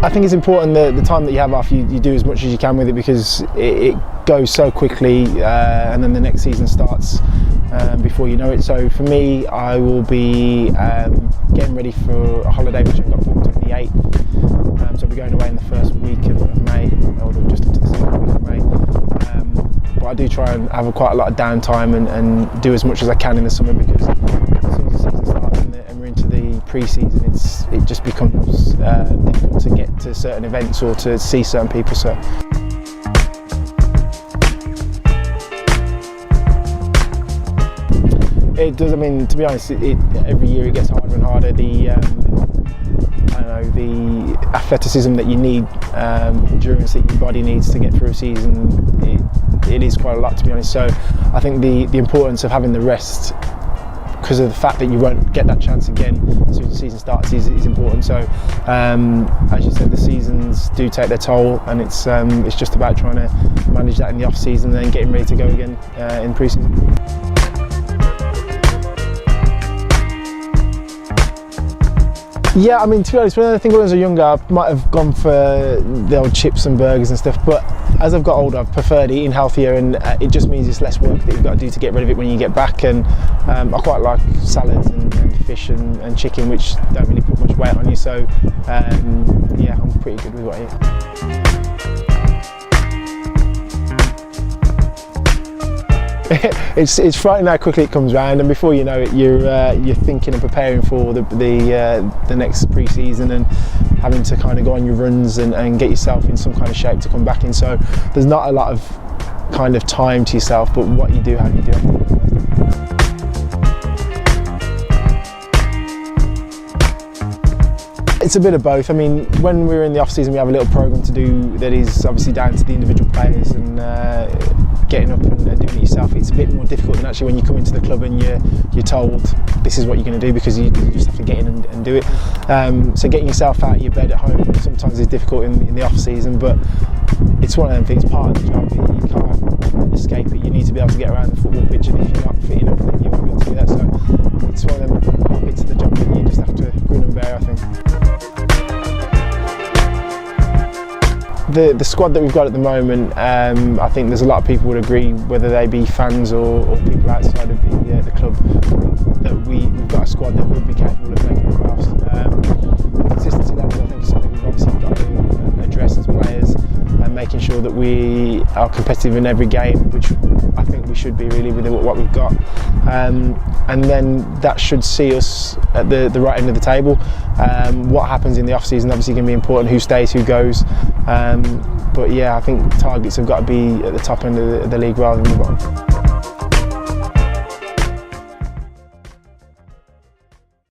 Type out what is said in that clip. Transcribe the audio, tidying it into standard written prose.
I think it's important that the time that you have off, you do as much as you can with it, because it goes so quickly, and then the next season starts before you know it. So for me, I will be getting ready for a holiday which I've got booked on the 8th. So I'll be going away in the first week of May, or just into the second week of May. But I do try and have quite a lot of downtime and do as much as I can in the summer, because as soon as the season starts and we're into the pre-season, it just becomes difficult to get to certain events or to see certain people. So. It does. I mean, to be honest, every year it gets harder and harder. The athleticism that you need, endurance that your body needs to get through a season, it is quite a lot, to be honest. So I think the importance of having the rest, because of the fact that you won't get that chance again as soon as the season starts, is important. So as you said, the seasons do take their toll, and it's just about trying to manage that in the off season and then getting ready to go again in pre-season. Yeah, I mean, to be honest, when I think when I was younger, I might have gone for the old chips and burgers and stuff, but as I've got older, I've preferred eating healthier, and it just means it's less work that you've got to do to get rid of it when you get back. And I quite like salads and fish and chicken, which don't really put much weight on you. So yeah, I'm pretty good with what I eat. It's frightening how quickly it comes round, and before you know it, you're thinking and preparing for the next pre-season and having to kind of go on your runs and get yourself in some kind of shape to come back in. So there's not a lot of kind of time to yourself, but what you do have, you do. It's a bit of both. I mean, when we're in the off season, we have a little program to do that is obviously down to the individual players, and getting up and doing it yourself. It's a bit more difficult than actually when you come into the club and you're told this is what you're going to do, because you just have to get in and do it. So getting yourself out of your bed at home sometimes is difficult in the off season, but it's one of them things, part of the job. You can't escape it. You need to be able to get around the football pitch, and if you're not fit enough, then you won't be able to do that. So it's one of them bits of the job that you just have to grin and bear, I think. The squad that we've got at the moment, I think there's a lot of people would agree, whether they be fans or people outside of the club, that we've got a squad that would be capable of making the playoffs. The consistency level, I think, is something we've obviously got to address as players, and making sure that we are competitive in every game, which I think we should be really with what we've got. And then that should see us at the right end of the table. What happens in the off season obviously going to be important, who stays, who goes. But yeah, I think targets have got to be at the top end of the league rather than the bottom.